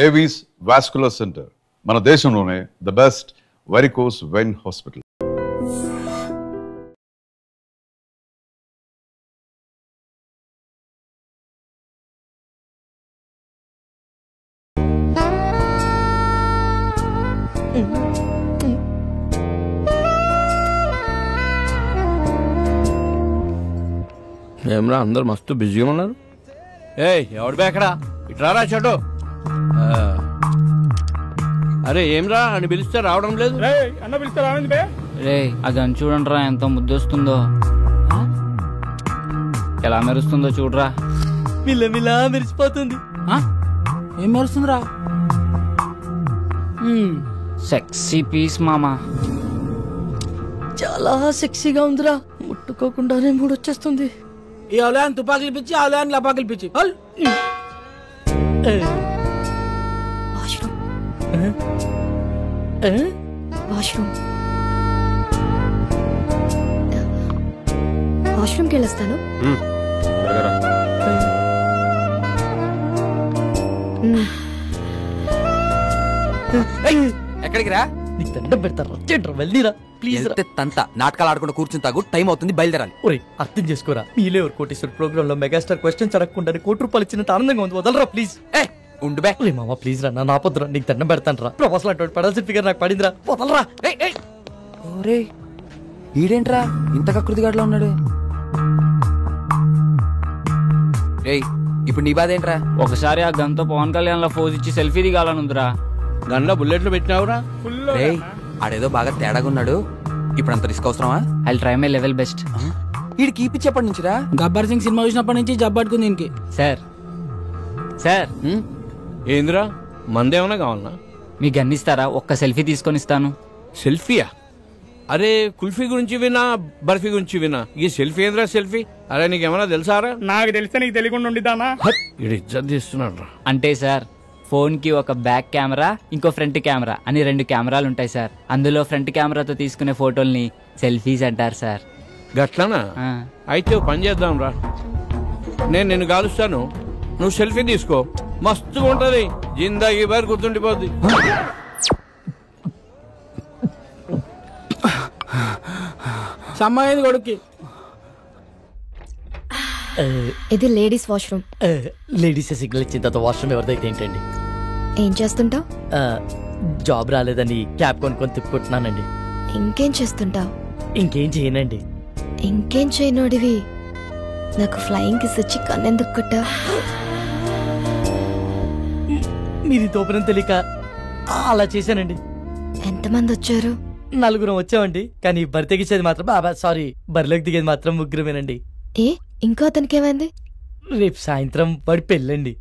Avis vascular centre మన దేశంలోనే the best varicose vein hospital. ఏమరా అందరు మస్తు బిజీగా ఉన్నారు. ఎవడు బేకడా ఇట్రారా చెడు. అరే ఏమ్రా అని పిలిస్తే రావడం లేదు. అన్న పిలిస్తే రావండి బే. రే అది అని చూడండిరా ఎంత ముద్దొస్తుందో, ఎలా మెరుస్తుందో చూడరా. మిల్లమిలా మెరిసిపోతుంది. ఏం మెరుస్తుందిరా? సెక్సీ పీస్ మామా. చాలా సెక్సీగా ఉందిరా, ముట్టుకోకుండానే మూడొచ్చేస్తుంది. ఈ అవలాన్ని తుపాకులు పిచ్చి అవలాన్ని లపాకులు పిచ్చి. వాష్రూమ్కి వెళ్ళొస్తాను. ఎక్కడికి రా? నీకు దండం పెడతారా? వెళ్ళిరా ప్లీజ్. తంత నాటకాలు ఆడకుండా కూర్చుని తాగు, టైం అవుతుంది, బయలుదేరాలి. ఒరే అర్థం చేసుకోరా, మీలే ఎవరు కోటేశ్వర ప్రోగ్రామ్ లో మెగాస్టార్ క్వశ్చన్స్ అడగకుండా ₹1 ఇచ్చినంత ఆనందంగా ఉంది. వదలరా ప్లీజ్. ఉండు బే. మామ ప్లీజ్ రా, నా పొద్దురా నీకు దండం పెడతాను రా. ప్రొఫెసర్ అటువంటి పడాల్సిన ఫిగర్ నాకు పడిందిరా, వదలరా. ఓరే ఈడేంట్రా ఇంత కకృతిగాడులో ఉన్నాడు? రేయ్ ఇప్పుడు నీ బాధ ఏంట్రా? ఒకసారి ఆ గన్తో పవన్ కళ్యాణ్ లో ఫోజ్ ఇచ్చి సెల్ఫీ దిగాలనుందిరా. గన్లో బుల్లెట్లు పెట్టినావురా? రేయ్ ఆడేదో బాగా తేడాగా ఉన్నాడు, ఇప్పుడు అంత రిస్క్ అవసరమా? I try my level best. వీడి కీపిచ్చేప్పటి నుంచిరా? గబ్బర్ సింగ్ సినిమా చూసినప్పటి నుంచి జబ్బట్టుకుంది దీనికి. సార్ సార్ ఏందిరా మందేమన్నా కావాలన్నా? మీ గన్ ఇస్తారా? ఒక్క సెల్ఫీ తీసుకొని ఇస్తాను. సెల్ఫీయా? అరే కుల్ఫీ గురించి వినా, బర్ఫీ గురించి వినా, ఈ సెల్ఫీ ఏంద్రా సెల్ఫీ? అరే నీకేమన్నా తెలుసారా? నాకు తెలిస్తే నీకు తెలియకుండా ఉండిద్దానా? ఇది ఇజ్జత్ చేస్తున్నాడు రా. అంటే సార్ ఫోన్ కి ఒక బ్యాక్ కెమెరా, ఇంకో ఫ్రంట్ కెమెరా అని 2 కెమెరాలు ఉంటాయి సార్. అందులో ఫ్రంట్ కెమెరాతో తీసుకునే ఫోటోల్ని సెల్ఫీస్ అంటారు సార్. గట్లనా? అయితే పని చేద్దాం రా, నేను నిన్ను కాలుస్తాను, నువ్వు సెల్ఫీ తీసుకో, మస్తుగా ఉంటది, జిందాగీ బారి గుర్తుండిపోద్ది. సమ్మాయింది కొడుక్కి. ఇది లేడీస్ వాష్రూమ్. లేడీస్ సిగ్నల్ ఇచ్చిన తర్వాత వాష్రూమ్ ఎవరిదైతే ఏంటండి? ఏం చేస్తుంటావు? జాబ్ రాలేదని క్యాబ్ కొనుక్కొని తిప్పుకుంటున్నానండి. ఇంకేం చేస్తుంటావు? ఇంకేం చేయనండి. ఇంకేం చేయనోడివి నాకు ఫ్లయింగ్ కిస్ ఇచ్చి కన్నెందుకు కొట్టా? మీరు తోపనం తెలియక అలా చేశానండి. ఎంతమంది వచ్చారు? 4 వచ్చామండి, కానీ బరి తెగించేది మాత్రం సారీ బరిలోకి దిగేది మాత్రం 3 ఏ ఇంకో అతనికి ఏమైంది? రేపు సాయంత్రం వాడి పెళ్ళండి.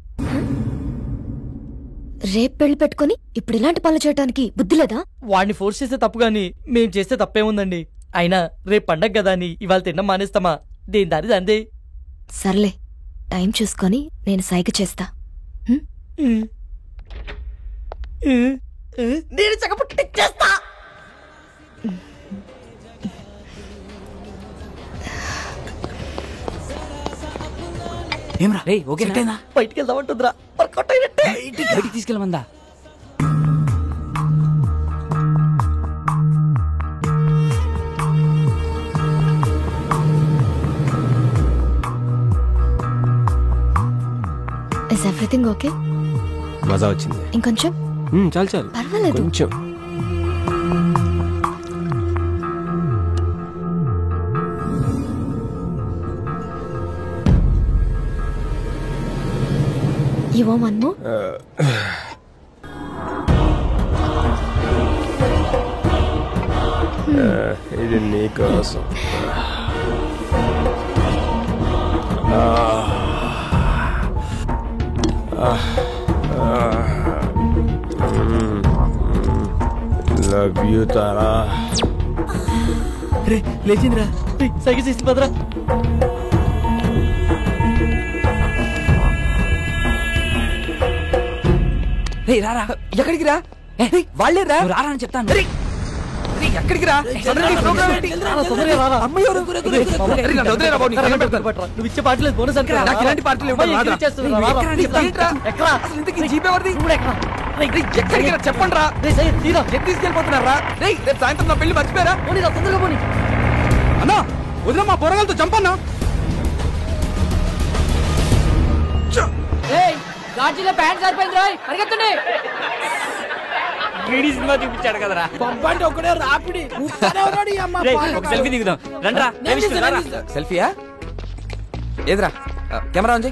రేపు పెళ్లి పెట్టుకుని ఇప్పుడు ఇలాంటి పనులు చేయడానికి బుద్ధి లేదా? వాడిని ఫోర్స్ చేస్తే తప్పు గాని మేం చేస్తే తప్పేముందండి? అయినా రేపు పండగ కదా అని ఇవాళ తినడం మానేస్తామా? దేని దాని దందే. సర్లే టైం చూసుకొని నేను సైగ చేస్తా. నేను చక్కపుట్టి చేస్తా. ఏమ్రా రేయ్ ఓకేనా? బయటికి వెళ్దామంటుందిరా, వర్కౌట్ అయినట్టే. బయటికి తీసుకెళ్ళమందా? Is everything okay? మజా వచ్చింది. ఇంకొంచెం? చాలు చాలు, పర్వాలేదు. కొంచెం. You want one more? ఇది నీకోసం. Love you Tara. రే లేచిందిరా, సైకిల్ చేసి పదరా. రే రారా, ఎక్కడికి రా? వాళ్ళే రా, రారా అని చెప్తాను. ఎక్కడికి రా నువ్వు ఇచ్చే పార్టీ లేదు బోనస్ అంటే ఇలాంటి పార్టీలు ఎక్కడికి చెప్పండి రా తీసుకెళ్ళిపోతున్నారా రేపు సాయంత్రం నా పెళ్లి మర్చిపోయారా తొందరగా పోనీ అన్నా వదిన మా పొరగాలతో చంపన్నా గాజులో ప్యాంట్ సరిపోయింది రోయ్ పరిగెత్తండి సినిమా చూపించాడు కదరా పంపండి ఒకడే రాపిడి ఒక సెల్ఫీ దిగుదాం రండ్రా సెల్ఫీయా ఏదిరా కెమెరా ఉంది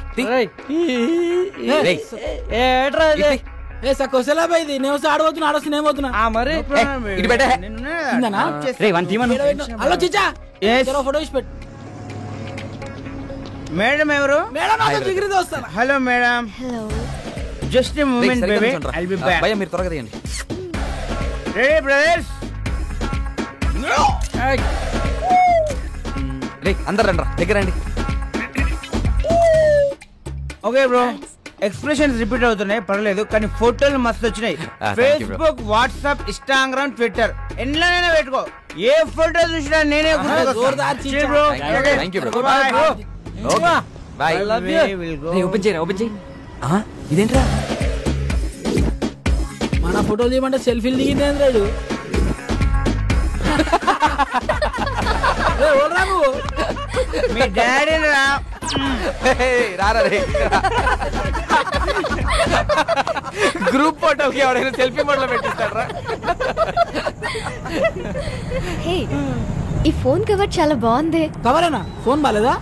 సకోసలాబైది నేను ఆడబోతున్నా ఆడొస్తున్నా ఏమవుతున్నా మరి ఇటు పెట్టే హలో చిచ్చా ఫోటో ఇచ్చి పెట్టు మేడం ఎవరు? మేడం జిగిరితో వస్తాను. Hello madam. Hello. Just a moment baby. I'll be back. భయ్యా మీరు త్వరగా తీయండి. Ready brothers? రే అందరు రండి దగ్గర రండి. Okay bro. ఎక్స్ప్రెషన్స్ రిపీట్ అవుతున్నాయి పర్లేదు కానీ ఫోటోలు మస్తు వచ్చినాయి. ఫేస్బుక్, వాట్సాప్, ఇన్స్టాగ్రామ్, ట్విట్టర్ ఎన్నైనా పెట్టుకో. ఏ ఫోటో చూసినా నేనే ఇదేంట్రా మన ఫోటోలు తీయమంటే సెల్ఫీలు దిగింది మీ డాడీ రా గ్రూప్ ఫోటోకి ఎవరైనా సెల్ఫీ మోడ్లో పెట్టిస్తారా? ఈ ఫోన్ కవర్ చాలా బాగుంది. కవరేనా? ఫోన్ బాలేదా?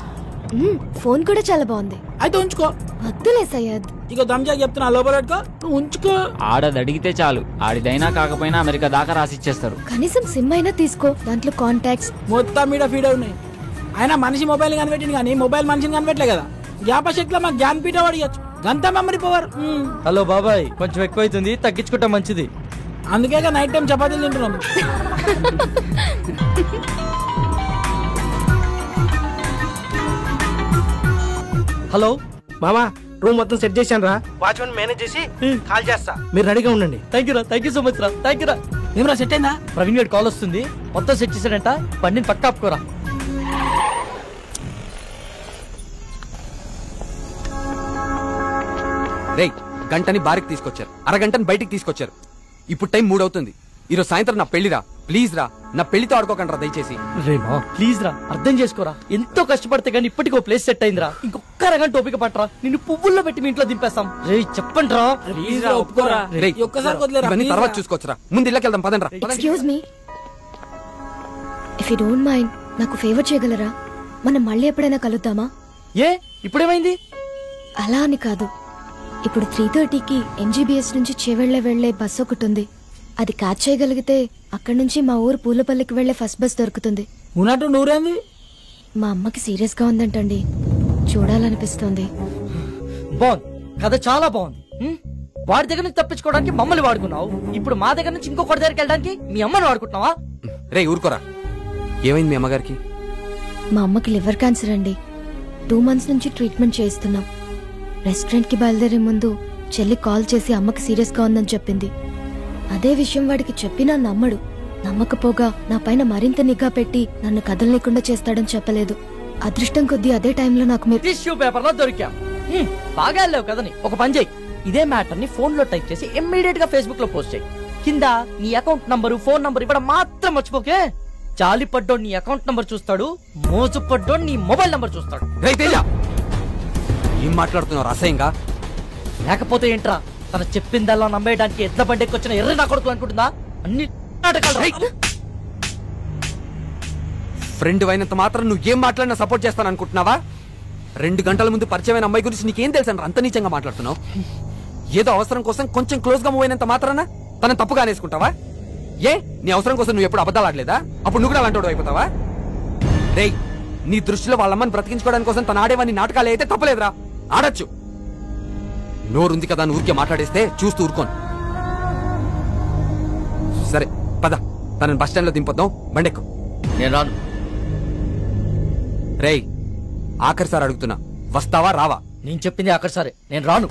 ఫోన్ కూడా చాలా బాగుంది. అయితే ఉంచుకో. వద్దులే సయ్యద్. ఇక దమ్జా చెప్తున్నా లోపల పెట్టుకో, నువ్వు ఉంచుకో. ఆడది అడిగితే చాలు, ఆడిదైనా కాకపోయినా అమెరికా దాకా రాసిచ్చేస్తారు. కనీసం సిమ్ అయినా తీసుకో, దాంట్లో కాంటాక్ట్స్ మొత్తం మీద ఫీడ్ ఉన్నాయి. ఆయన మనిషి మొబైల్ కనిపెట్టింది కానీ మొబైల్ మనిషిని కనిపెట్టలే కదా. జ్ఞాపశక్తిలో మాకు జ్ఞానపీఠ అడిగచ్చు, గంత మెమరీ పవర్. హలో బాబాయ్, కొంచెం ఎక్కువ అవుతుంది, తగ్గించుకుంటా మంచిది. అందుకే నైట్ టైం చపాతీలు తింటున్నాం. హలో మామా, రూమ్ మొత్తం సెట్ చేశాను రా. వాచ్మెన్ మేనేజ్ చేసి కాల్ చేస్తా, మీరు రెడీగా ఉండండి. థ్యాంక్ యూ సో మచ్ రా. థ్యాంక్ యూ రా. ఏమరా సెట్ అయిందా? ప్రవీణ్ గారి కాల్ వస్తుంది, మొత్తం సెట్ చేశాడంట. బండిని పక్క ఆపుకోరా. రేయ్, గంటని బారికి తీసుకొచ్చారు, అరగంటని బయటికి తీసుకొచ్చారు. ఇప్పుడు టైం 3 అవుతుంది. ఈరోజు సాయంత్రం నా పెళ్లిరా, ప్లీజ్ రా. నా పెళ్లితో ఆడుకోకండి రా దయచేసి. రేమా ప్లీజ్ రా, అర్థం చేసుకోరా. ఎంతో కష్టపడితే గానీ ఇప్పటికో ప్లేస్ సెట్ అయిందిరా. ఇంకొక అరగంట ఓపిక పట్టరా, నిన్ను పువ్వుల్లో పెట్టి మీ ఇంట్లో దింపేస్తాం. రే చెప్పండి రా. ప్లీజ్ రా, ఒప్పుకోరా. ఒక్కసారి వదిలేరా, ఇవన్నీ తర్వాత చూసుకోవచ్చురా. ముందు ఇళ్ళకి వెళ్దాం పదండి రా. Excuse me, if you don't mind నాకు ఫేవర్ చేయగలరా? మనం మళ్ళీ ఎప్పుడైనా కలుద్దామా? ఏ ఇప్పుడేమైంది? అలా అని కాదు, ఇప్పుడు 3:30కి NGBS నుంచి చేవెళ్లే వెళ్లే బస్ ఒకటి ఉంది. అది క్యాచ్ చేయగలిగితే అక్కడి నుంచి మా ఊరు పూలపల్లికి వెళ్లే ఫస్ట్ బస్ దొరుకుతుంది. ఉన్నట్టు నూరేంది? మా అమ్మకి సీరియస్ గా ఉందంటండి, చూడాలనిపిస్తుంది. బాగుంది, కథ చాలా బాగుంది. వాడి దగ్గర నుంచి తప్పించుకోవడానికి మమ్మల్ని వాడుకున్నావు, ఇప్పుడు మా దగ్గర నుంచి ఇంకొకటి దగ్గరికి వెళ్ళడానికి మీ అమ్మని వాడుకుంటున్నావా? రే ఊరుకోరా. ఏమైంది మీ అమ్మగారికి? మా అమ్మకి లివర్ క్యాన్సర్ అండి. 2 months నుంచి ట్రీట్మెంట్ చేయిస్తున్నాం. రెస్టారెంట్ కి బయలుదేరే ముందు చెల్లి కాల్ చేసి అమ్మకి సీరియస్ గా ఉందని చెప్పింది. అదే విషయం వాడికి చెప్పినా నమ్మడు. నమ్మకపోగా నా పైన మరింత నిఘా పెట్టి నన్ను కదలలేకుండా చేస్తాడని చెప్పలేదు. అదృష్టం కొద్దీ అదే టైంలో నాకు మీరు టిష్యూ పేపర్ లో దొరికా. బాగా వెళ్ళావు కదని. ఒక పని చేయి, ఇదే మ్యాటర్ ని ఫోన్ లో టైప్ చేసి ఇమ్మీడియట్ గా ఫేస్బుక్ లో పోస్ట్ చేయి. కింద నీ అకౌంట్ నంబరు, ఫోన్ నంబర్ ఇవ్వడం మాత్రం మర్చిపోకే. జాలి పడ్డోడు నీ అకౌంట్ నంబర్ చూస్తాడు, మోజు పడ్డోడు నీ మొబైల్ నంబర్ చూస్తాడు. ఏం మాట్లాడుతున్నావు అసహ్యంగా? లేకపోతే ఏంట్రా, తన చెప్పిందల్లా నమ్మేయడానికి ఎట్ల బండికి వచ్చిన ఎర్ర నా కొడుకు అనుకుంటుందా? అన్ని నాటకాలు. ఫ్రెండ్ అయినంత మాత్రం నువ్వు ఏం మాట్లాడినా సపోర్ట్ చేస్తాను అనుకుంటున్నావా? 2 గంటల ముందు పరిచయమైన అమ్మాయి గురించి నీకేం తెలుసా? అంత నీచంగా మాట్లాడుతున్నావు. ఏదో అవసరం కోసం కొంచెం క్లోజ్ గా మూవ్ అయినంత మాత్రాన తన తప్పుగా అనేసుకుంటావా? ఏ నీ అవసరం కోసం నువ్వు ఎప్పుడు అబద్ధాలు ఆడలేదా? అప్పుడు నువ్వు కూడా అలాంటి అయిపోతావా? రేయ్, నీ దృష్టిలో వాళ్ళమ్మని బ్రతికించుకోవడానికి కోసం తన ఆడేవాన్ని నాటకాలు అయితే తప్పలేదురా, ఆడచ్చు. నోరుంది కదా అని ఊరికే మాట్లాడేస్తే చూస్తూ ఊరుకోను. సరే పద, తనని బస్ స్టాండ్ లో దింపొద్దాం, బండెక్కు. నేను రాను. రేయ్, ఆఖరిసారి అడుగుతున్నా, వస్తావా రావా? నేను చెప్పింది ఆఖరి సరే, నేను రాను.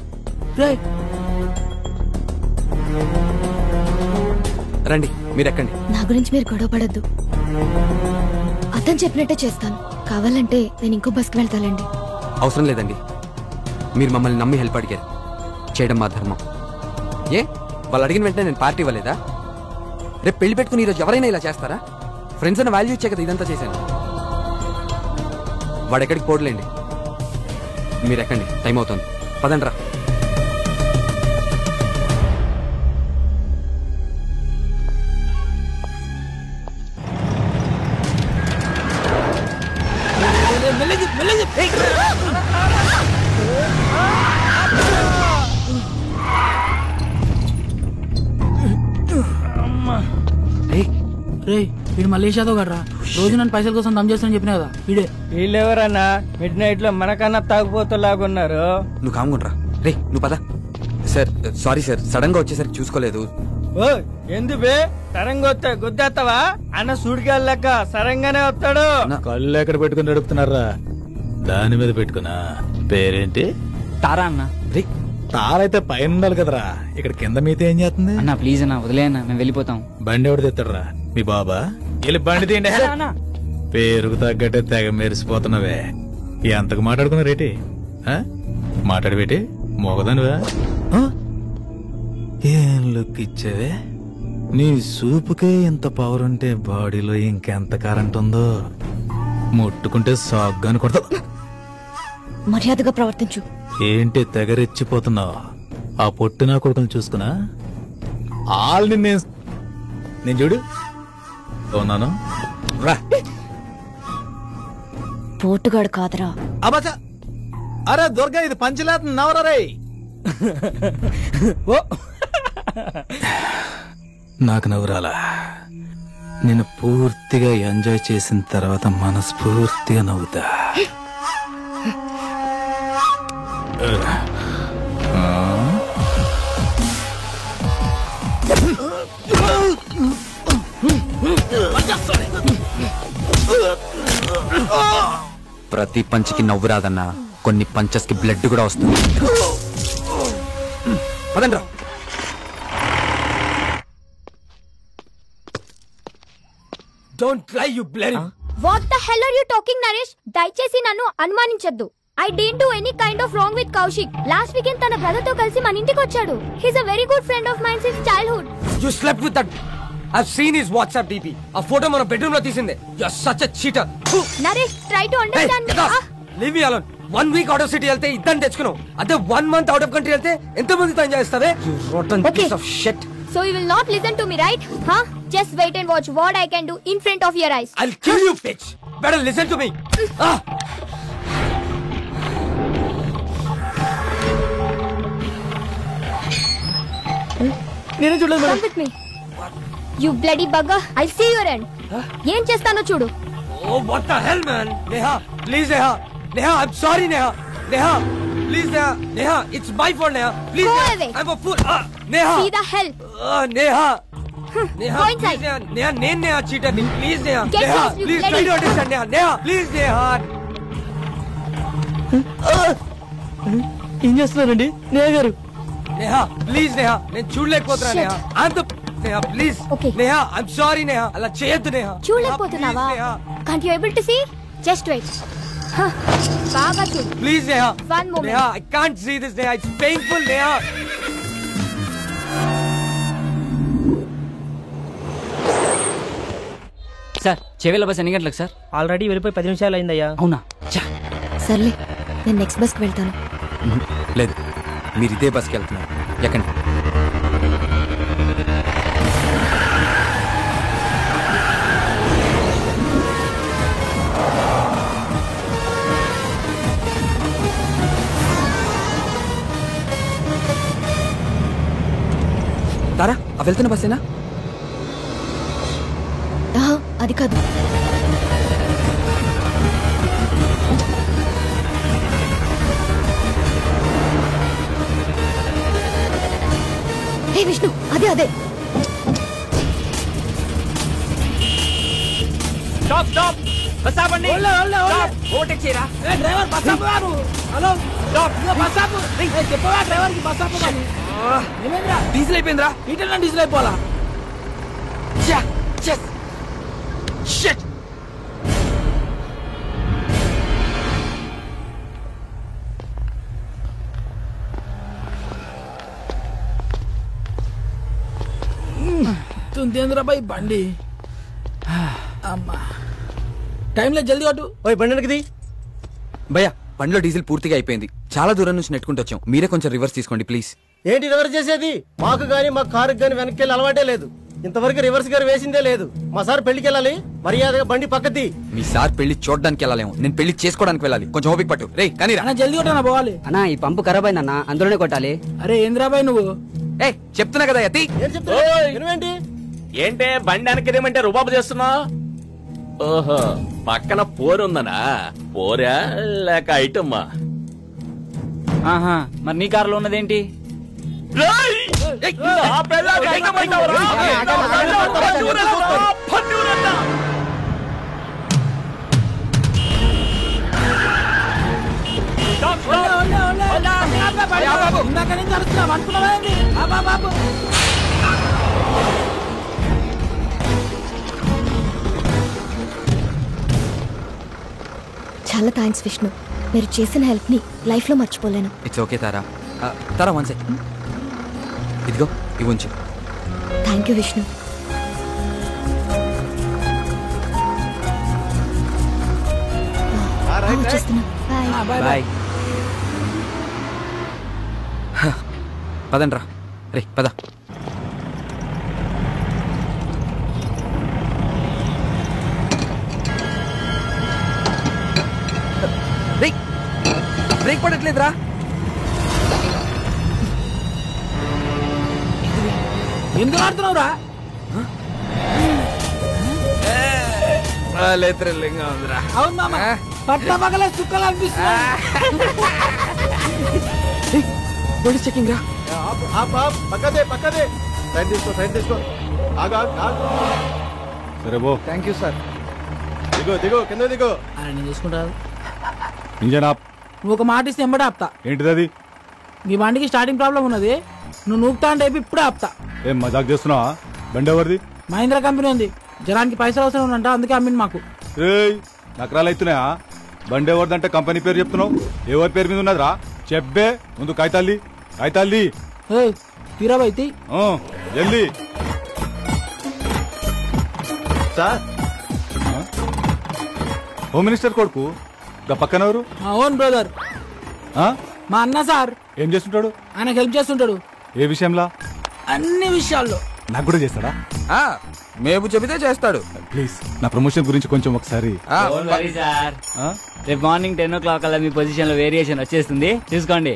రండి మీరు ఎక్కండి. నా గురించి మీరు గొడవ పడద్దు. అతను చెప్పినట్టే చేస్తాను. కావాలంటే నేను ఇంకో బస్కి వెళ్తానండి. అవసరం లేదండి. మీరు మమ్మల్ని నమ్మి హెల్ప్ అడిగారు, చేయడం మా ధర్మం. ఏ వాళ్ళు అడిగిన వెంటనే నేను పార్టీ ఇవ్వలేదా? రేపు పెళ్లి పెట్టుకుని ఈరోజు ఎవరైనా ఇలా చేస్తారా? ఫ్రెండ్స్ అని వాల్యూ ఇచ్చే కదా ఇదంతా చేశాను. వాడు ఎక్కడికి పోడలేండి. మీరు ఎక్కండి, టైం అవుతుంది. పదండి రా. వీడు మలేషియాతో కదరా, రోజు నన్ను పైసల కోసం దమ్ చేస్తానని చెప్పినా కదా వీడే. వీళ్ళెవరన్నా మిడ్ నైట్ లో మనకన్నా తాగుపోతలాగున్నారు. నువ్వు కాముకుంట్రా. రే నువ్వు పద. సార్ సారీ సార్, సడన్ గా వచ్చేసరికి చూసుకోలేదు. ఓ ఎందుబే సరంగా వస్తే గుద్దేస్తావా? అన్న సుడిగాలి లెక్క సరంగానే వస్తాడు. కళ్ళు ఎక్కడ పెట్టుకుని నడుపుతున్నారా? దాని మీద పెట్టుకున్నా. పేరేంటి? తారా అన్న. రే తారైతే పైన ఉండాలి కదరా, ఇక్కడ కింద మీతో ఏం చేస్తుంది? అన్న ప్లీజ్ అన్న వదిలే అన్న, మేము వెళ్ళిపోతాం. బండి ఎవడు తెస్తాడరా? మీ బాబా? వెళ్ళి బండి తీయండి. పేరుకు తగ్గట్టే తెగ మెరిసిపోతున్నావే. ఎంతకు మాట్లాడుకున్నా రేటి? మాట్లాడబెట్టి మోగదానువా? ఏం లుక్ ఇచ్చావే? నీ సూపుకే ఇంత పవర్ ఉంటే బాడీలో ఇంకెంత కరెంట్ ఉందో. ముట్టుకుంటే సాగ్గాని కొడతా. మర్యాదగా ప్రవర్తించు. ఏంటి తెగరెచ్చిపోతున్నావు? ఆ పొట్టినా కొడుకుని చూసుకున్నా ఆల్ని నేను చూడు ఉన్నాను. పోటుగాడు కాదరా. అబ్బా అరే దుర్గా, ఇది పంచలేత నవరా రే. నాకు నవ్వురాలా? నేను పూర్తిగా ఎంజాయ్ చేసిన తర్వాత మనస్ఫూర్తిగా నవ్వుతా. ప్రతి పంచికి నవ్వు రాదన్నా, కొన్ని పంచెస్ కి బ్లడ్ కూడా వస్తుంది. పదండ్రా. Don't try, you bloody. What the hell are you talking, Naresh? దయచేసి నన్ను అనుమానించొద్దు. I didn't do any kind of wrong with Kaushik. Last weekend తన బ్రదర్ తో కలిసి మన ఇంటికి వచ్చాడు. He's a very good friend of mine since childhood. You slept with that. I've seen his WhatsApp DP. ఆ photo మన bedroom లో తీసిందే. You're such a cheater. Naresh, try to understand me. Leave me alone. 1 week out of city వెళ్తే ఇద్దరిని తెచ్చుకున్నావు. అదే 1 month out of country వెళ్తే ఎంత మందితో ఎంజాయ్ చేస్తావే? You rotten piece of shit. So you will not listen to me, right? Huh? Just wait and watch what I can do in front of your eyes. I'll kill you, bitch. Better listen to me. నేను చూడలేదు. Come with me. You bloody bugger. I'll see your end. ఏం చేస్తానో చూడు. Oh, what the hell, man? Neha, please, Neha. Neha, I'm sorry, Neha. Neha, please, Neha. Neha, it's my fault, Neha. Please, Go Neha. away. I'm a fool. Neha. See the hell. Neha. Neha, Go inside. please, Neha. Neha, Neha, cheater. Please, Neha. Get Neha, lost, you please bloody- try to understand, Neha. Neha, please, Neha. ఏం చేస్తున్నారండి నేహ గారు? Neha, please, Neha. నేను చూడలేకపోతున్నా, Neha. Neha, please. Okay. Neha, I'm sorry, Neha. అలా చేయొద్దు, Neha. చూడలేకపోతున్నావా? Can't you able to see? Just wait. బాగా చూడు. Please, Neha. One moment. Neha, I can't see this, Neha. It's painful, Neha. Sir Chevella bus ఎన్ని గంటలకు sir? Already వెళ్ళిపోయి 10 నిమిషాలు అయిందయ్యా. అవునా? సర్లే, నేను నెక్స్ట్ బస్కి వెళ్తాను. లేదు, మీరు ఇదే బస్కి వెళ్తున్నారు. ఎక్కండి. తారా, ఆ వెళ్తున్న బస్సేనా? అది కాదు. హే విష్ణు, అదే అదే. స్టాప్ స్టాప్, బస్ ఆపండి. ఓవర్టేక్ చేయరా. డ్రైవర్ బస్ ఆపు. హలో స్టాప్, బస్ ఆపు. చెప్పవా డ్రైవర్ కి బస్ ఆపు. ఏమేంద్రా? డీజిల్ అయిపోయిందిరా. ఇటన్నా డీజిల్ అయిపోవాలా? తుంతేంద్ర బాయ్ బండి అమ్మా టైంలో జల్దీ కొట్టు. ఓయ్ బండి వెనకది. భయ్యా బండిలో డీజిల్ పూర్తిగా అయిపోయింది. చాలా దూరం నుంచి నెట్టుకుంటూ వచ్చాం. మీరే కొంచెం రివర్స్ తీసుకోండి ప్లీజ్. ఏంటి రివర్స్ చేసేది? మాకు గానీ మా కారుకి గానీ వెనక్కి వెళ్ళి అలవాటే లేదు. ఇంతవరకు రివర్స్ గారు వేసిందే లేదు. మా సార్ పెళ్లికి వెళ్ళాలి, మర్యాదగా బండి పక్కది. మీ సార్ పెళ్లి చూడడానికి వెళ్ళాలేమో, నేను పెళ్లి చేసుకోవడానికి వెళ్ళాలి. కొంచెం ఓపిక పట్టు. రే కానీ జల్దీ కొట్టనా పోవాలి. అన్నా ఈ పంపు ఖరాబ్ అయిందన్నా, అందులోనే కొట్టాలి. అరే ఏంద్రాబాయ్ నువ్వు? ఏ చెప్తున్నా కదా యతి. ఏంటి ఏంటే బండి వెనక్కిదేమంటే రుబాబు చేస్తున్నా? ఓహో పక్కన పోరుందనా? పోరా లేక ఐటమ్మా? ఆహా మరి నీ కారులో ఉన్నదేంటి? ఇందాక నుంచి అరుస్తున్నాం అనుకున్నావేంటి? బాబు చాలా థ్యాంక్స్ విష్ణు, మీరు చేసిన హెల్ప్ ని లైఫ్ లో మర్చిపోలేను. It's okay Tara. Tara one second, ఇదిగో ఇవి ఉంచు. Thank you Vishnu. బాయ్. పదండ్రా రే పద. బ్రేక్ పడట్లేదురా. ఎందుకు ఆడుతున్నావురా? అవును మామ, పట్ట పగల చుక్కలు అనిపిస్తుంది. చెకింగ్ రా. పక్కదే పక్కదే. సైడ్ తీసుకో, సైడ్ తీసుకో. సరే బో. Thank you sir. దిగో దిగో, కింద దిగో. అరే నేను చూసుకుంటాను. Engine off. నువ్వు ఒక మాట ఇస్తే ఎంబడే ఆపుతా. ఏంటిది అది? మీ బండికి స్టార్టింగ్ ప్రాబ్లం ఉన్నది, నువ్వు నూకుతా అంటే ఇప్పుడే ఆపుతా. ఏం మజాక్ చేస్తున్నావా? బండి ఎవరిది? మహీంద్రా కంపెనీ ఉంది, జనానికి పైసలు అవసరం ఉందంట, అందుకే అమ్మింది మాకు. నకరాలు అవుతున్నాయా? బండి ఎవరిదంటే కంపెనీ పేరు చెప్తున్నావు, ఎవరి పేరు మీద ఉన్నదిరా? చెప్పే ముందు కాగితాల్ది, కాగితాల్ది. తీరాబైతి జల్దీ. సార్ హోమ్ మినిస్టర్ కొడుకు పక్కన ఎవరు? ఓన్ బ్రదర్, మా అన్న సార్. ఏం చేస్తుంటాడు? ఆయనకు హెల్ప్ చేస్తుంటాడు. ఏ విషయంలో? అన్ని విషయాల్లో. నాకు కూడా చేస్తాడా? మేబు చెబితే చేస్తాడు. ప్లీజ్ నా ప్రమోషన్ గురించి కొంచెం ఒకసారి. సార్ రేపు మార్నింగ్ 10 o'clock అలా మీ పొజిషన్ లో వేరియేషన్ వచ్చేస్తుంది, చూసుకోండి.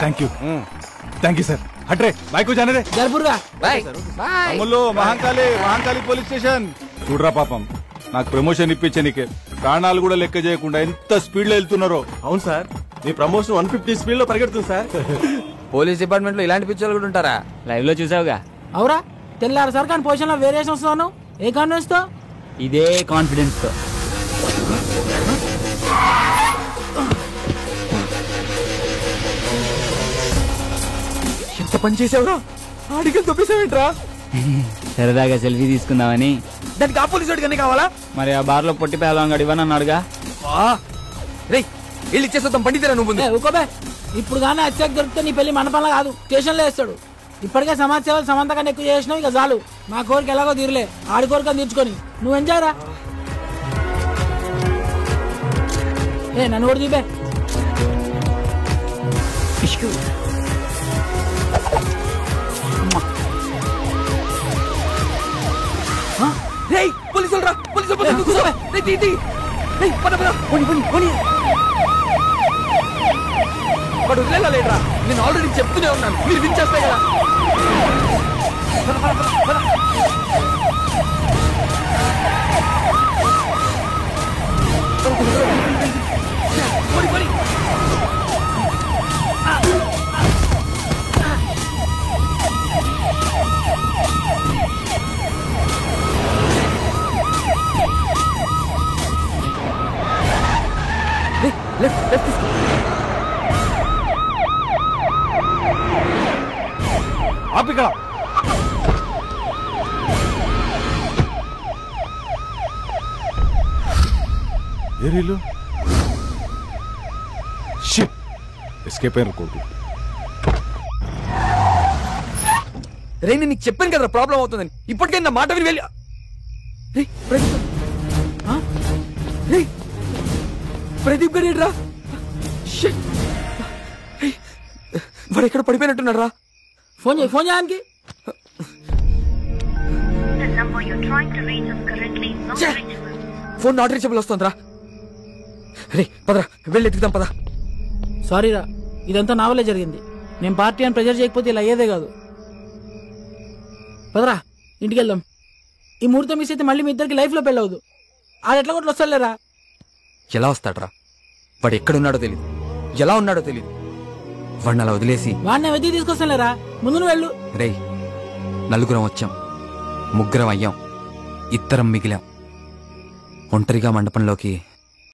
Thank you sir. హట్రే బైక్ జానరే మహాంకాళి పోలీస్ స్టేషన్. చూడరా పాపం, నాకు ప్రమోషన్ ఇప్పించనికే ప్రాణాలు కూడా లెక్క చేయకుండా ఎంత స్పీడ్ లో వెళ్తున్నారో. అవును సార్, మీ ప్రమోషన్ 150 స్పీడ్ లో పరిగెడుతుంది సార్. పోలీస్ డిపార్ట్మెంట్ లో ఇలాంటి పిక్చర్లు కూడా ఉంటారా? లైవ్ లో చూసావుగా. అవురా తెల్లారు సార్, కానీ పొజిషన్ లో వేరియేషన్ వస్తున్నాను. ఏ కాన్ఫిడెన్స్ తో? ఇదే కాన్ఫిడెన్స్ తో. ఎంత పని చేసావురా? ఆడికి తొప్పేసావేంట్రా? సరదాగా సెల్ఫీ తీసుకుందామని. దానికి ఆ పోలీసు వాడికి కావాలా? మరి ఆ బార్ లో పొట్టి పేలవాడు ఇవ్వనన్నాడుగా. రే వెళ్ళి ఇచ్చేస్తాం, బండి తీరా నువ్వు. ఊకోబే, ఇప్పుడు కానీ అత్యాక్ దొరికితే నీ పెళ్లి మన పనులు కాదు, స్టేషన్ లో వేస్తాడు. ఇప్పటికే సమాజ సేవలు సమంత కన్నా ఎక్కువ చేసినావు, ఇక చాలు. మా కోరిక ఎలాగో తీరలే, ఆడి కోరిక తీర్చుకొని నువ్వు ఎంజాయ్ రా. నన్ను కూడా తీపే. పోలీసులు రా, పోలీసులు వాడు వదిలేరా? నేను ఆల్రెడీ చెప్తూనే ఉన్నాను, మీరు వినిచేస్తాయి కదా. ఏరీలు ఎస్కేప్ అయ్యారు కొడుకు. రే నేను నీకు చెప్పాను కదా ప్రాబ్లం అవుతుందని. ఇప్పటికే నా మాట విని వెళ్ళి ప్రదీప్ గారు ఏంట్రా? వాడు ఎక్కడ పడిపోయినట్టున్నాడు రా. ఫోన్ చేయి, ఫోన్ చేయడానికి. ఫోన్ నాట్ రీచబుల్ వస్తుందిరా. రే పదరా వెళ్ళి ఎత్తుకుదాం పదా. సారీరా, ఇదంతా నా వల్లే జరిగింది. నేను పార్టీ అని ప్రెజర్ చేయకపోతే ఇలా అయ్యేదే కాదు. పదరా ఇంటికి వెళ్దాం. ఈ ముహూర్తం మిస్ అయితే మళ్ళీ మీ ఇద్దరికి లైఫ్ లో పెళ్ళవద్దు. ఆడు ఎట్లా కొట్లు వస్తాడులేరా. ఎలా వస్తాడ్రా? వాడు ఎక్కడున్నాడో తెలీదు, ఎలా ఉన్నాడో తెలీదు. వాడిని అలా వదిలేసి వాడిని వెతికి తీసుకొస్తానులేరా. ముందు నువ్వు వెళ్ళు. రే నలుగురం వచ్చాం, ముగ్గురం అయ్యాం, ఇద్దరం మిగిలాం. ఒంటరిగా మండపంలోకి